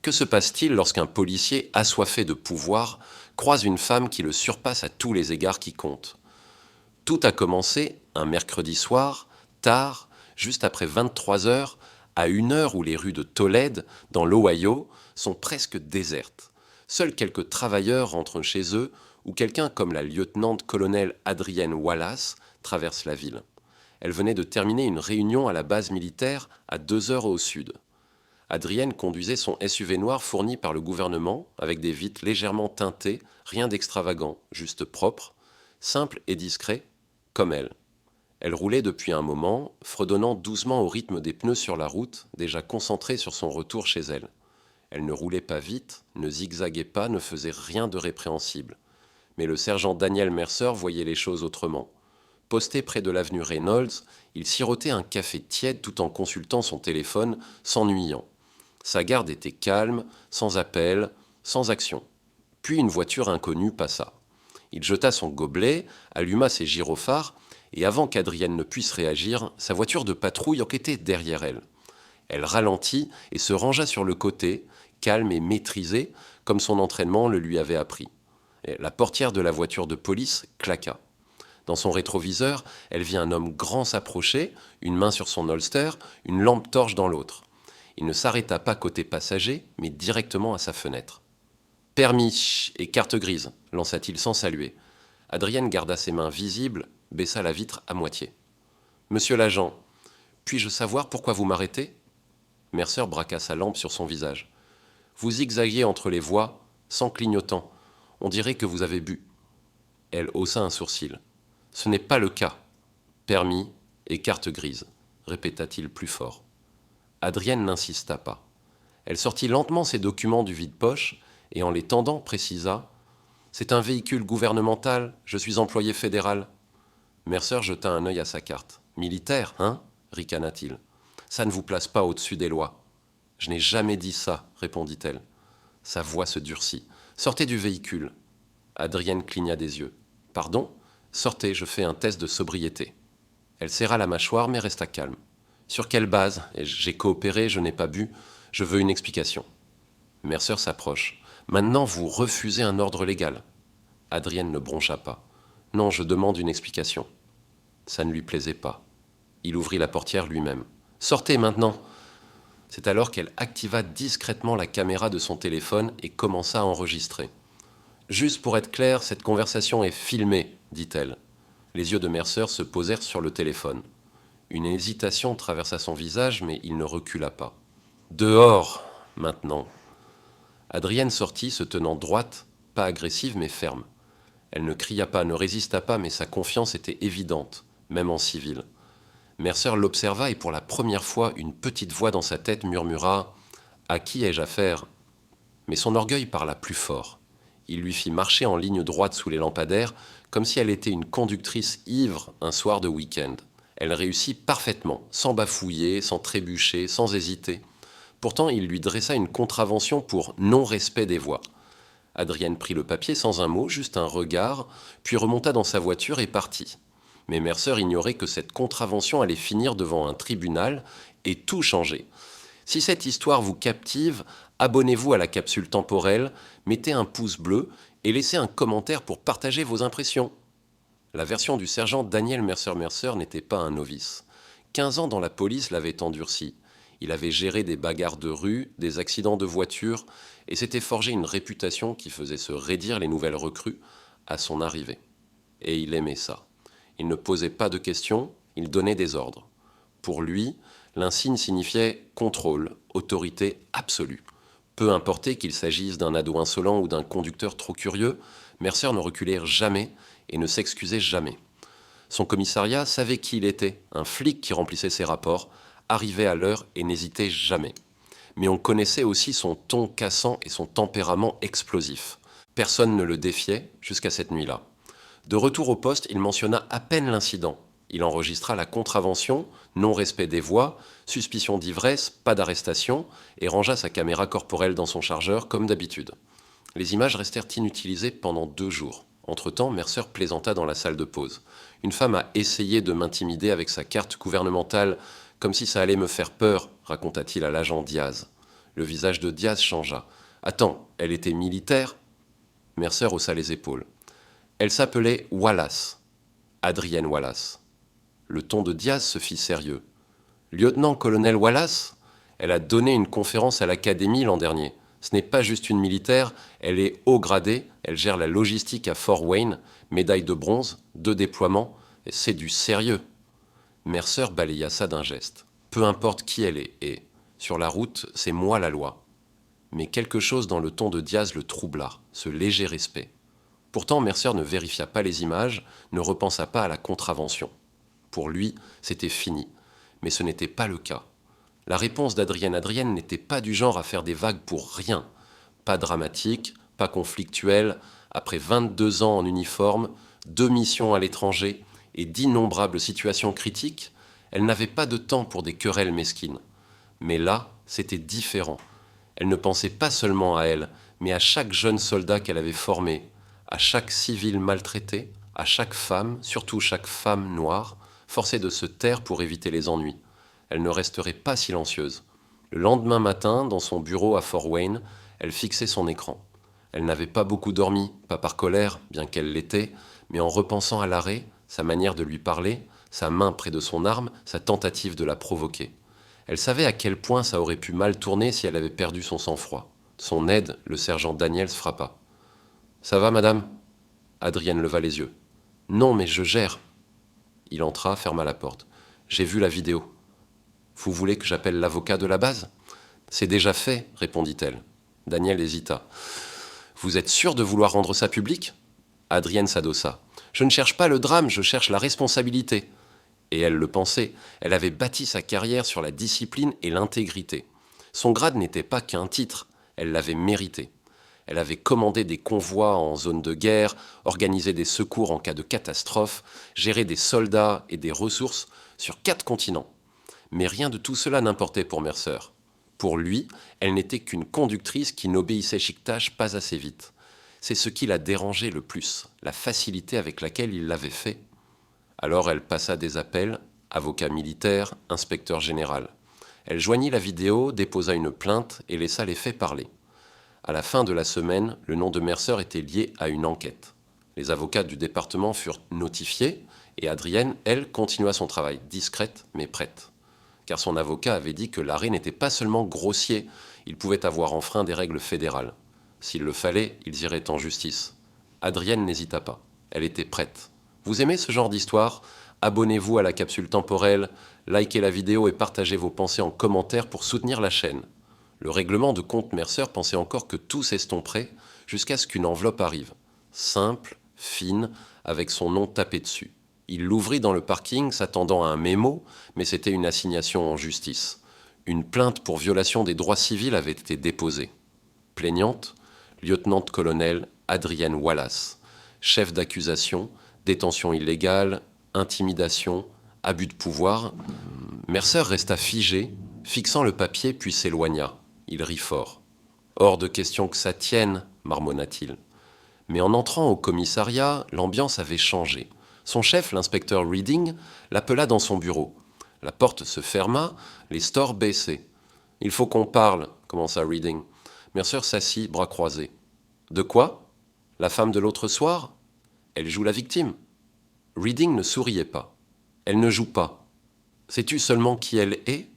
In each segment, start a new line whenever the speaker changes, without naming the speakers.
Que se passe-t-il lorsqu'un policier assoiffé de pouvoir croise une femme qui le surpasse à tous les égards qui comptent? Tout a commencé un mercredi soir, tard, juste après 23 heures, à une heure où les rues de Tolède, dans l'Ohio, sont presque désertes. Seuls quelques travailleurs rentrent chez eux ou quelqu'un comme la lieutenant-colonel Adrienne Wallace traverse la ville. Elle venait de terminer une réunion à la base militaire à 2 heures au sud. Adrienne conduisait son SUV noir fourni par le gouvernement avec des vitres légèrement teintées, rien d'extravagant, juste propre, simple et discret, comme elle. Elle roulait depuis un moment, fredonnant doucement au rythme des pneus sur la route, déjà concentrée sur son retour chez elle. Elle ne roulait pas vite, ne zigzaguait pas, ne faisait rien de répréhensible. Mais le sergent Daniel Mercer voyait les choses autrement. Posté près de l'avenue Reynolds, il sirotait un café tiède tout en consultant son téléphone, s'ennuyant. Sa garde était calme, sans appel, sans action. Puis une voiture inconnue passa. Il jeta son gobelet, alluma ses gyrophares, et avant qu'Adrienne ne puisse réagir, sa voiture de patrouille enquêtait derrière elle. Elle ralentit et se rangea sur le côté, calme et maîtrisée, comme son entraînement le lui avait appris. Et la portière de la voiture de police claqua. Dans son rétroviseur, elle vit un homme grand s'approcher, une main sur son holster, une lampe torche dans l'autre. Il ne s'arrêta pas côté passager, mais directement à sa fenêtre. « Permis et carte grise », lança-t-il sans saluer. Adrienne garda ses mains visibles, baissa la vitre à moitié. « Monsieur l'agent, puis-je savoir pourquoi vous m'arrêtez ?» Mercer braqua sa lampe sur son visage. « Vous zigzaguiez entre les voies, sans clignotant. On dirait que vous avez bu. » Elle haussa un sourcil. « Ce n'est pas le cas. Permis et carte grise, » répéta-t-il plus fort. Adrienne n'insista pas. Elle sortit lentement ses documents du vide-poche et en les tendant précisa « C'est un véhicule gouvernemental, je suis employé fédéral. » Mercer jeta un œil à sa carte. « Militaire, hein ?» ricana-t-il. « Ça ne vous place pas au-dessus des lois. »« Je n'ai jamais dit ça, » répondit-elle. Sa voix se durcit. « Sortez du véhicule. » Adrienne cligna des yeux. « Pardon ? Sortez, je fais un test de sobriété. » Elle serra la mâchoire mais resta calme. « Sur quelle base ? J'ai coopéré, je n'ai pas bu. Je veux une explication. » Mercer s'approche. « Maintenant, vous refusez un ordre légal. » Adrienne ne broncha pas. « Non, je demande une explication. » Ça ne lui plaisait pas. Il ouvrit la portière lui-même. « Sortez maintenant !» C'est alors qu'elle activa discrètement la caméra de son téléphone et commença à enregistrer. « Juste pour être clair, cette conversation est filmée, » dit-elle. Les yeux de Mercer se posèrent sur le téléphone. Une hésitation traversa son visage, mais il ne recula pas. « Dehors, maintenant !» Adrienne sortit, se tenant droite, pas agressive mais ferme. Elle ne cria pas, ne résista pas, mais sa confiance était évidente, même en civil. Mercer l'observa et pour la première fois, une petite voix dans sa tête murmura « À qui ai-je affaire ?» Mais son orgueil parla plus fort. Il lui fit marcher en ligne droite sous les lampadaires, comme si elle était une conductrice ivre un soir de week-end. Elle réussit parfaitement, sans bafouiller, sans trébucher, sans hésiter. Pourtant, il lui dressa une contravention pour non-respect des voies. Adrienne prit le papier sans un mot, juste un regard, puis remonta dans sa voiture et partit. Mais Mercer ignorait que cette contravention allait finir devant un tribunal et tout changer. Si cette histoire vous captive, abonnez-vous à la capsule temporelle, mettez un pouce bleu et laissez un commentaire pour partager vos impressions. La version du sergent Daniel Mercer n'était pas un novice. 15 ans dans la police l'avaient endurci. Il avait géré des bagarres de rue, des accidents de voiture et s'était forgé une réputation qui faisait se raidir les nouvelles recrues à son arrivée. Et il aimait ça. Il ne posait pas de questions, il donnait des ordres. Pour lui, l'insigne signifiait contrôle, autorité absolue. Peu importait qu'il s'agisse d'un ado insolent ou d'un conducteur trop curieux, Mercer ne reculait jamais et ne s'excusait jamais. Son commissariat savait qui il était, un flic qui remplissait ses rapports, arrivait à l'heure et n'hésitait jamais. Mais on connaissait aussi son ton cassant et son tempérament explosif. Personne ne le défiait jusqu'à cette nuit-là. De retour au poste, il mentionna à peine l'incident. Il enregistra la contravention, non-respect des voies, suspicion d'ivresse, pas d'arrestation, et rangea sa caméra corporelle dans son chargeur comme d'habitude. Les images restèrent inutilisées pendant 2 jours. Entre-temps, Mercer plaisanta dans la salle de pause. « Une femme a essayé de m'intimider avec sa carte gouvernementale, comme si ça allait me faire peur, raconta-t-il à l'agent Diaz. Le visage de Diaz changea. « Attends, elle était militaire ?» Mercer haussa les épaules. « Elle s'appelait Wallace, Adrienne Wallace. » Le ton de Diaz se fit sérieux. « Lieutenant-colonel Wallace ? Elle a donné une conférence à l'Académie l'an dernier. Ce n'est pas juste une militaire, elle est haut gradée, elle gère la logistique à Fort Wayne, médaille de bronze, 2 déploiements, et c'est du sérieux. » Mercer balaya ça d'un geste. Peu importe qui elle est, et, sur la route, c'est moi la loi. Mais quelque chose dans le ton de Diaz le troubla, ce léger respect. Pourtant, Mercer ne vérifia pas les images, ne repensa pas à la contravention. Pour lui, c'était fini. Mais ce n'était pas le cas. La réponse d'Adrienne n'était pas du genre à faire des vagues pour rien. Pas dramatique, pas conflictuelle, après 22 ans en uniforme, 2 missions à l'étranger et d'innombrables situations critiques, elle n'avait pas de temps pour des querelles mesquines. Mais là, c'était différent. Elle ne pensait pas seulement à elle, mais à chaque jeune soldat qu'elle avait formé, à chaque civil maltraité, à chaque femme, surtout chaque femme noire, forcée de se taire pour éviter les ennuis. Elle ne resterait pas silencieuse. Le lendemain matin, dans son bureau à Fort Wayne, elle fixait son écran. Elle n'avait pas beaucoup dormi, pas par colère, bien qu'elle l'était, mais en repensant à l'arrêt, sa manière de lui parler, sa main près de son arme, sa tentative de la provoquer. Elle savait à quel point ça aurait pu mal tourner si elle avait perdu son sang-froid. Son aide, le sergent Daniels, frappa. « Ça va, madame ?» Adrienne leva les yeux. « Non, mais je gère. » Il entra, ferma la porte. « J'ai vu la vidéo. Vous voulez que j'appelle l'avocat de la base ? » « C'est déjà fait, répondit-elle. Daniel hésita. « Vous êtes sûr de vouloir rendre ça public ?» Adrienne s'adossa. « Je ne cherche pas le drame, je cherche la responsabilité. » Et elle le pensait, elle avait bâti sa carrière sur la discipline et l'intégrité. Son grade n'était pas qu'un titre, elle l'avait mérité. Elle avait commandé des convois en zone de guerre, organisé des secours en cas de catastrophe, géré des soldats et des ressources sur 4 continents. Mais rien de tout cela n'importait pour Mercer. Pour lui, elle n'était qu'une conductrice qui n'obéissait chic tâche pas assez vite. C'est ce qui la dérangeait le plus, la facilité avec laquelle il l'avait fait. Alors elle passa des appels, avocat militaire, inspecteur général. Elle joignit la vidéo, déposa une plainte et laissa les faits parler. À la fin de la semaine, le nom de Mercer était lié à une enquête. Les avocats du département furent notifiés et Adrienne, elle, continua son travail, discrète mais prête. Car son avocat avait dit que l'arrêt n'était pas seulement grossier, il pouvait avoir enfreint des règles fédérales. S'il le fallait, ils iraient en justice. Adrienne n'hésita pas. Elle était prête. Vous aimez ce genre d'histoire ? Abonnez-vous à la capsule temporelle, likez la vidéo et partagez vos pensées en commentaire pour soutenir la chaîne. Le règlement de compte Mercer pensait encore que tout s'estomperait jusqu'à ce qu'une enveloppe arrive. Simple, fine, avec son nom tapé dessus. Il l'ouvrit dans le parking, s'attendant à un mémo, mais c'était une assignation en justice. Une plainte pour violation des droits civils avait été déposée. Plaignante, lieutenant-colonel Adrienne Wallace. Chef d'accusation, détention illégale, intimidation, abus de pouvoir. Mercer resta figé, fixant le papier, puis s'éloigna. Il rit fort. « Hors de question que ça tienne, marmonna-t-il. » Mais en entrant au commissariat, l'ambiance avait changé. Son chef, l'inspecteur Reading, l'appela dans son bureau. La porte se ferma, les stores baissaient. « Il faut qu'on parle, » commença Reading. Mercer s'assit, bras croisés. « De quoi ? La femme de l'autre soir ? Elle joue la victime. » Reading ne souriait pas. « Elle ne joue pas. Sais-tu seulement qui elle est ?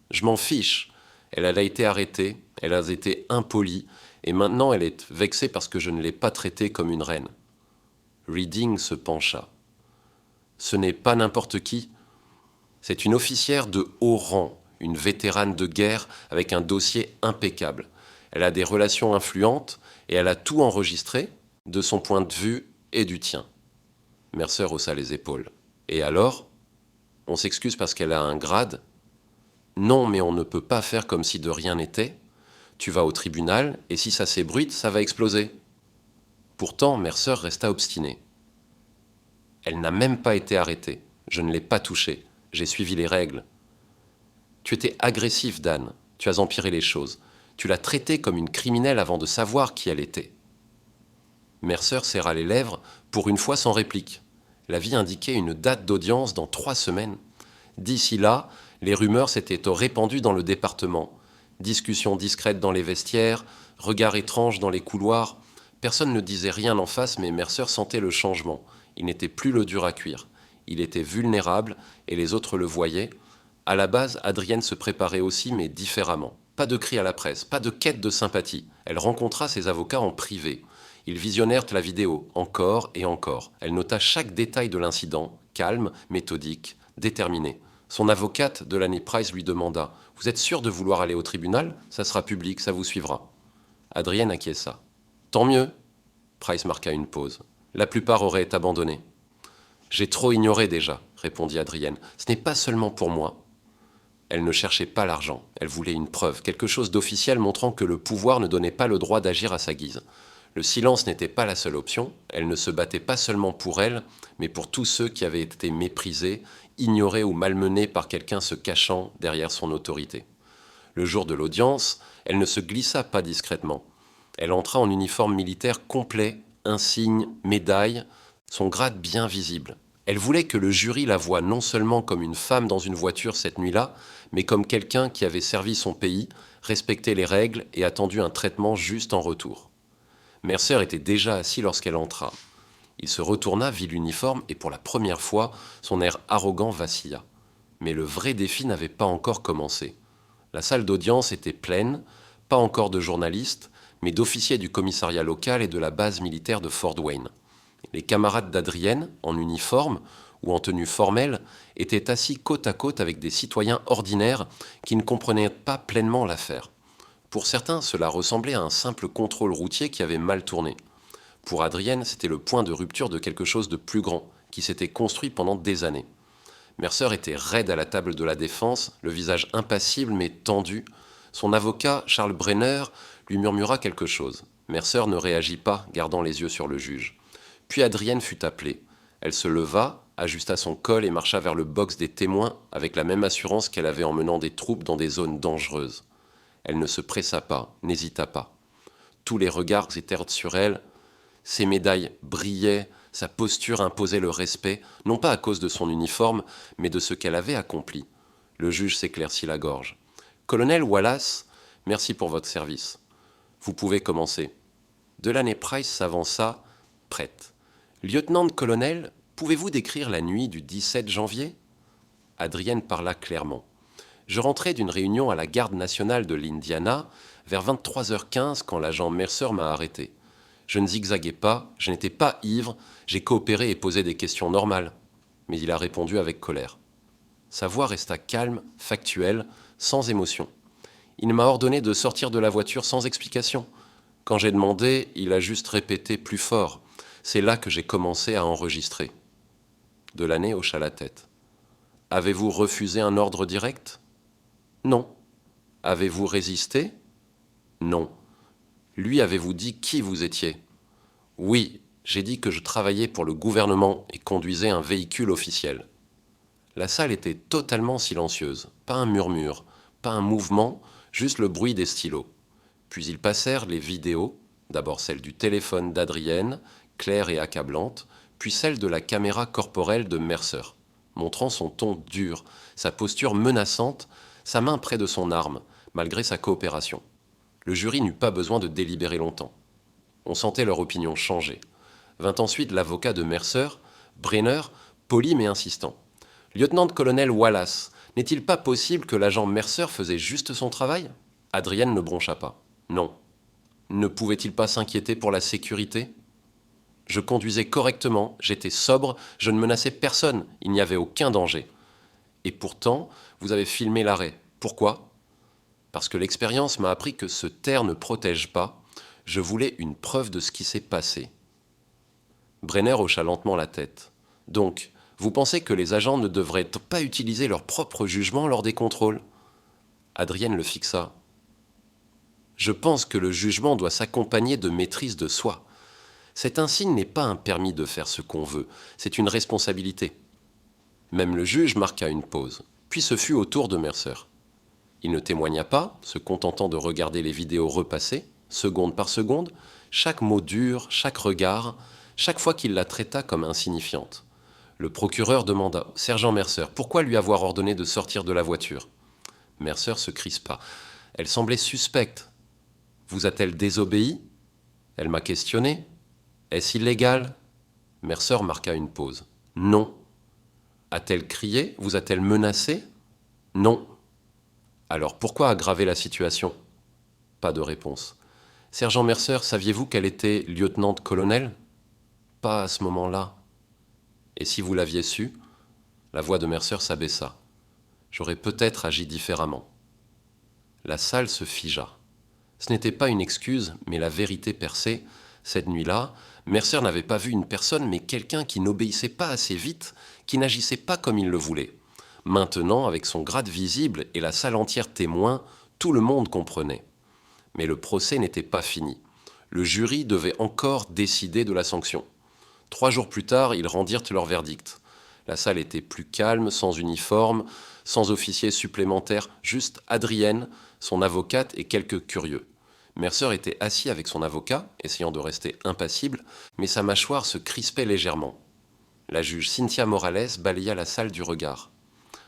Je m'en fiche. Elle a été arrêtée, elle a été impolie, et maintenant elle est vexée parce que je ne l'ai pas traitée comme une reine. » Reading se pencha. « Ce n'est pas n'importe qui. C'est une officière de haut rang, une vétérane de guerre avec un dossier impeccable. Elle a des relations influentes et elle a tout enregistré, de son point de vue et du tien. » Mercer haussa les épaules. « Et alors ? On s'excuse parce qu'elle a un grade ? Non, mais on ne peut pas faire comme si de rien n'était. Tu vas au tribunal, et si ça s'ébruite, ça va exploser. » Pourtant, Mercer resta obstiné. « Elle n'a même pas été arrêtée. Je ne l'ai pas touchée. J'ai suivi les règles. »« Tu étais agressif, Dan. Tu as empiré les choses. Tu l'as traitée comme une criminelle avant de savoir qui elle était. » Mercer serra les lèvres, pour une fois sans réplique. La vie indiquait une date d'audience dans 3 semaines. D'ici là, les rumeurs s'étaient répandues dans le département. Discussions discrètes dans les vestiaires, regards étranges dans les couloirs. Personne ne disait rien en face, mais Mercer sentait le changement. Il n'était plus le dur à cuire. Il était vulnérable et les autres le voyaient. À la base, Adrienne se préparait aussi, mais différemment. Pas de cris à la presse, pas de quête de sympathie. Elle rencontra ses avocats en privé. Ils visionnèrent la vidéo, encore et encore. Elle nota chaque détail de l'incident, calme, méthodique, déterminée. Son avocate de l'année Price lui demanda « Vous êtes sûr de vouloir aller au tribunal ? Ça sera public, ça vous suivra. » Adrienne acquiesça. « Tant mieux !» Price marqua une pause. La plupart auraient abandonné. « J'ai trop ignoré déjà, » répondit Adrienne. « Ce n'est pas seulement pour moi. » Elle ne cherchait pas l'argent, elle voulait une preuve, quelque chose d'officiel montrant que le pouvoir ne donnait pas le droit d'agir à sa guise. Le silence n'était pas la seule option, elle ne se battait pas seulement pour elle, mais pour tous ceux qui avaient été méprisés, ignorés ou malmenés par quelqu'un se cachant derrière son autorité. Le jour de l'audience, elle ne se glissa pas discrètement. Elle entra en uniforme militaire complet, insigne, médaille, son grade bien visible. Elle voulait que le jury la voie non seulement comme une femme dans une voiture cette nuit-là, mais comme quelqu'un qui avait servi son pays, respecté les règles et attendu un traitement juste en retour. Mercer était déjà assis lorsqu'elle entra. Il se retourna, vit l'uniforme et pour la première fois, son air arrogant vacilla. Mais le vrai défi n'avait pas encore commencé. La salle d'audience était pleine, pas encore de journalistes, mais d'officiers du commissariat local et de la base militaire de Fort Wayne. Les camarades d'Adrienne, en uniforme ou en tenue formelle, étaient assis côte à côte avec des citoyens ordinaires qui ne comprenaient pas pleinement l'affaire. Pour certains, cela ressemblait à un simple contrôle routier qui avait mal tourné. Pour Adrienne, c'était le point de rupture de quelque chose de plus grand, qui s'était construit pendant des années. Mercer était raide à la table de la défense, le visage impassible mais tendu. Son avocat, Charles Brenner, lui murmura quelque chose. Mercer ne réagit pas, gardant les yeux sur le juge. Puis Adrienne fut appelée. Elle se leva, ajusta son col et marcha vers le box des témoins avec la même assurance qu'elle avait en menant des troupes dans des zones dangereuses. Elle ne se pressa pas, n'hésita pas. Tous les regards étaient sur elle. Ses médailles brillaient, sa posture imposait le respect, non pas à cause de son uniforme, mais de ce qu'elle avait accompli. Le juge s'éclaircit la gorge. « Colonel Wallace, merci pour votre service. Vous pouvez commencer. » Delaney Price s'avança, prête. « Lieutenant-colonel, pouvez-vous décrire la nuit du 17 janvier ?» Adrienne parla clairement. Je rentrais d'une réunion à la garde nationale de l'Indiana vers 23h15 quand l'agent Mercer m'a arrêté. Je ne zigzaguais pas, je n'étais pas ivre, j'ai coopéré et posé des questions normales. Mais il a répondu avec colère. Sa voix resta calme, factuelle, sans émotion. Il m'a ordonné de sortir de la voiture sans explication. Quand j'ai demandé, il a juste répété plus fort. C'est là que j'ai commencé à enregistrer. Delaney hocha la tête. Avez-vous refusé un ordre direct ? Non. Avez-vous résisté ? Non. Lui, avez-vous dit qui vous étiez ? Oui, j'ai dit que je travaillais pour le gouvernement et conduisais un véhicule officiel. La salle était totalement silencieuse. Pas un murmure, pas un mouvement, juste le bruit des stylos. Puis ils passèrent les vidéos, d'abord celle du téléphone d'Adrienne, claire et accablante, puis celle de la caméra corporelle de Mercer, montrant son ton dur, sa posture menaçante, sa main près de son arme, malgré sa coopération. Le jury n'eut pas besoin de délibérer longtemps. On sentait leur opinion changer. Vint ensuite l'avocat de Mercer, Brenner, poli mais insistant. « Lieutenant-colonel Wallace, n'est-il pas possible que l'agent Mercer faisait juste son travail ?» Adrienne ne broncha pas. « Non. Ne pouvait-il pas s'inquiéter pour la sécurité ? Je conduisais correctement, j'étais sobre, je ne menaçais personne, il n'y avait aucun danger. Et pourtant, vous avez filmé l'arrêt. Pourquoi ? Parce que l'expérience m'a appris que se taire ne protège pas. Je voulais une preuve de ce qui s'est passé. » Brenner hocha lentement la tête. « Donc, vous pensez que les agents ne devraient pas utiliser leur propre jugement lors des contrôles ?» Adrienne le fixa. « Je pense que le jugement doit s'accompagner de maîtrise de soi. Cet insigne n'est pas un permis de faire ce qu'on veut, c'est une responsabilité. » Même le juge marqua une pause, puis ce fut au tour de Mercer. Il ne témoigna pas, se contentant de regarder les vidéos repassées, seconde par seconde, chaque mot dur, chaque regard, chaque fois qu'il la traita comme insignifiante. Le procureur demanda « Sergent Mercer, pourquoi lui avoir ordonné de sortir de la voiture ?» Mercer se crispa. Elle semblait suspecte. Vous a-t-elle désobéi? Elle m'a questionné. Est-ce illégal? Mercer marqua une pause. Non. A-t-elle crié? Vous a-t-elle menacé? Non. Alors pourquoi aggraver la situation? Pas de réponse. Sergent Mercer, saviez-vous qu'elle était lieutenant-colonel? Pas à ce moment-là. Et si vous l'aviez su? La voix de Mercer s'abaissa. J'aurais peut-être agi différemment. La salle se figea. Ce n'était pas une excuse, mais la vérité perçait. Cette nuit-là, Mercer n'avait pas vu une personne, mais quelqu'un qui n'obéissait pas assez vite, qui n'agissait pas comme il le voulait. Maintenant, avec son grade visible et la salle entière témoin, tout le monde comprenait. Mais le procès n'était pas fini. Le jury devait encore décider de la sanction. 3 jours plus tard, ils rendirent leur verdict. La salle était plus calme, sans uniforme, sans officier supplémentaire, juste Adrienne, son avocate et quelques curieux. Mercer était assis avec son avocat, essayant de rester impassible, mais sa mâchoire se crispait légèrement. La juge Cynthia Morales balaya la salle du regard.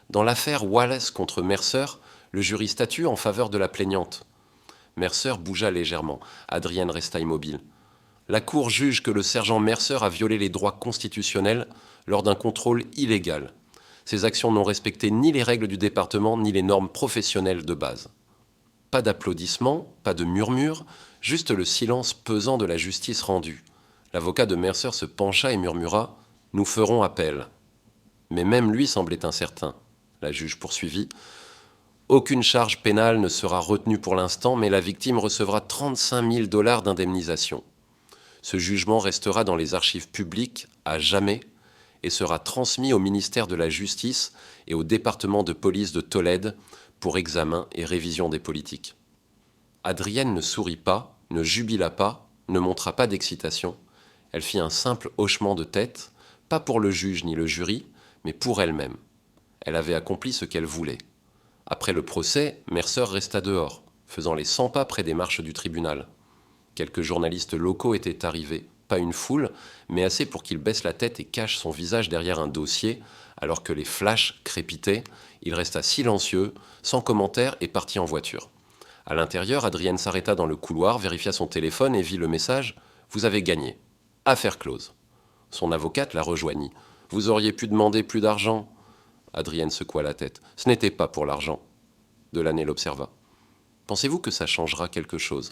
Dans l'affaire Wallace contre Mercer, le jury statue en faveur de la plaignante. Mercer bougea légèrement. Adrienne resta immobile. La Cour juge que le sergent Mercer a violé les droits constitutionnels lors d'un contrôle illégal. Ses actions n'ont respecté ni les règles du département ni les normes professionnelles de base. Pas d'applaudissements, pas de murmures, juste le silence pesant de la justice rendue. L'avocat de Mercer se pencha et murmura « Nous ferons appel ». Mais même lui semblait incertain. La juge poursuivit « Aucune charge pénale ne sera retenue pour l'instant, mais la victime recevra 35 000 $ d'indemnisation. Ce jugement restera dans les archives publiques à jamais et sera transmis au ministère de la Justice et au département de police de Tolède pour examen et révision des politiques. » Adrienne ne sourit pas, ne jubila pas, ne montra pas d'excitation. Elle fit un simple hochement de tête, pas pour le juge ni le jury, mais pour elle-même. Elle avait accompli ce qu'elle voulait. Après le procès, Mercer resta dehors, faisant les 100 pas près des marches du tribunal. Quelques journalistes locaux étaient arrivés, pas une foule, mais assez pour qu'il baisse la tête et cache son visage derrière un dossier, alors que les flashs crépitaient. Il resta silencieux, sans commentaire et partit en voiture. À l'intérieur, Adrienne s'arrêta dans le couloir, vérifia son téléphone et vit le message « Vous avez gagné. Affaire close ». Son avocate la rejoignit. « Vous auriez pu demander plus d'argent ?» Adrienne secoua la tête. « Ce n'était pas pour l'argent. » Delaney l'observa. « Pensez-vous que ça changera quelque chose ?»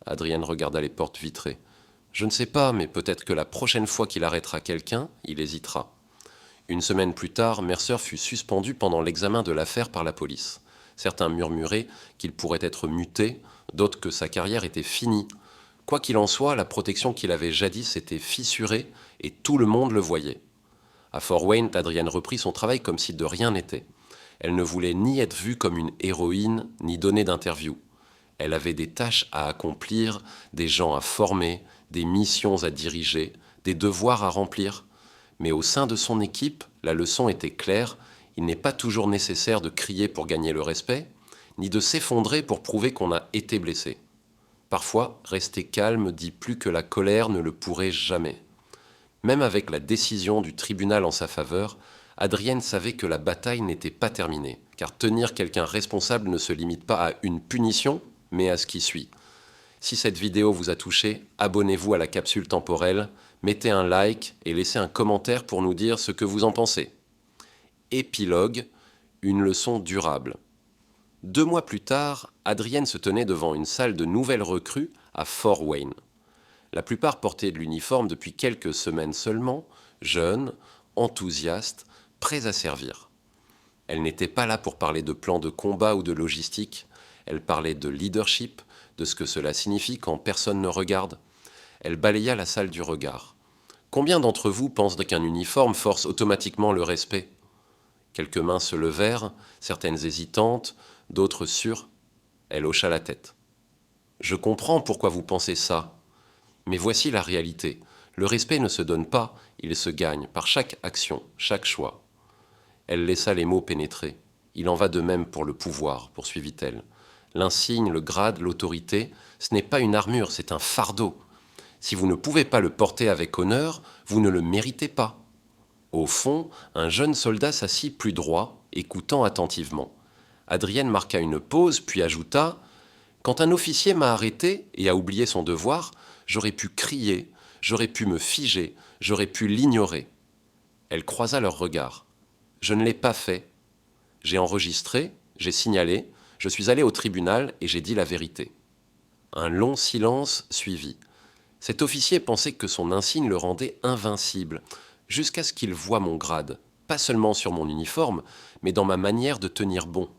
Adrienne regarda les portes vitrées. « Je ne sais pas, mais peut-être que la prochaine fois qu'il arrêtera quelqu'un, il hésitera. » Une semaine plus tard, Mercer fut suspendu pendant l'examen de l'affaire par la police. Certains murmuraient qu'il pourrait être muté, d'autres que sa carrière était finie. Quoi qu'il en soit, la protection qu'il avait jadis était fissurée et tout le monde le voyait. À Fort Wayne, Adrienne reprit son travail comme si de rien n'était. Elle ne voulait ni être vue comme une héroïne, ni donner d'interview. Elle avait des tâches à accomplir, des gens à former, des missions à diriger, des devoirs à remplir. Mais au sein de son équipe, la leçon était claire, il n'est pas toujours nécessaire de crier pour gagner le respect, ni de s'effondrer pour prouver qu'on a été blessé. Parfois, rester calme dit plus que la colère ne le pourrait jamais. Même avec la décision du tribunal en sa faveur, Adrienne savait que la bataille n'était pas terminée, car tenir quelqu'un responsable ne se limite pas à une punition, mais à ce qui suit. Si cette vidéo vous a touché, abonnez-vous à la capsule temporelle, mettez un like et laissez un commentaire pour nous dire ce que vous en pensez. Épilogue, une leçon durable. 2 mois plus tard, Adrienne se tenait devant une salle de nouvelles recrues à Fort Wayne. La plupart portaient de l'uniforme depuis quelques semaines seulement, jeunes, enthousiastes, prêts à servir. Elle n'était pas là pour parler de plans de combat ou de logistique, elle parlait de leadership, de ce que cela signifie quand personne ne regarde. Elle balaya la salle du regard. Combien d'entre vous pensent qu'un uniforme force automatiquement le respect ? Quelques mains se levèrent, certaines hésitantes, d'autres sûres. Elle hocha la tête. « Je comprends pourquoi vous pensez ça. Mais voici la réalité. Le respect ne se donne pas, il se gagne par chaque action, chaque choix. » Elle laissa les mots pénétrer. « Il en va de même pour le pouvoir, poursuivit-elle. L'insigne, le grade, l'autorité, ce n'est pas une armure, c'est un fardeau. Si vous ne pouvez pas le porter avec honneur, vous ne le méritez pas. » Au fond, un jeune soldat s'assit plus droit, écoutant attentivement. Adrienne marqua une pause, puis ajouta « Quand un officier m'a arrêté et a oublié son devoir, j'aurais pu crier, j'aurais pu me figer, j'aurais pu l'ignorer. » Elle croisa leurs regards. « Je ne l'ai pas fait. J'ai enregistré, j'ai signalé, je suis allé au tribunal et j'ai dit la vérité. » Un long silence suivit. Cet officier pensait que son insigne le rendait invincible, jusqu'à ce qu'il voie mon grade, pas seulement sur mon uniforme, mais dans ma manière de tenir bon.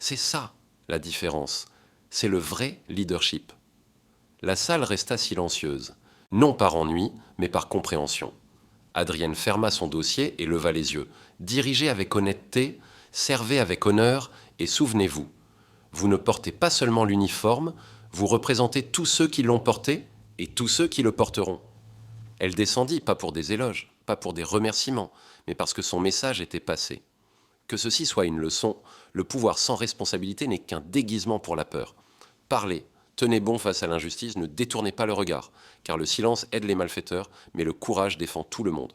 C'est ça, la différence. C'est le vrai leadership. La salle resta silencieuse, non par ennui, mais par compréhension. Adrienne ferma son dossier et leva les yeux. Dirigez avec honnêteté, servez avec honneur et souvenez-vous, vous ne portez pas seulement l'uniforme, vous représentez tous ceux qui l'ont porté et tous ceux qui le porteront. Elle descendit, pas pour des éloges, pas pour des remerciements, mais parce que son message était passé. Que ceci soit une leçon, le pouvoir sans responsabilité n'est qu'un déguisement pour la peur. Parlez, tenez bon face à l'injustice, ne détournez pas le regard, car le silence aide les malfaiteurs, mais le courage défend tout le monde.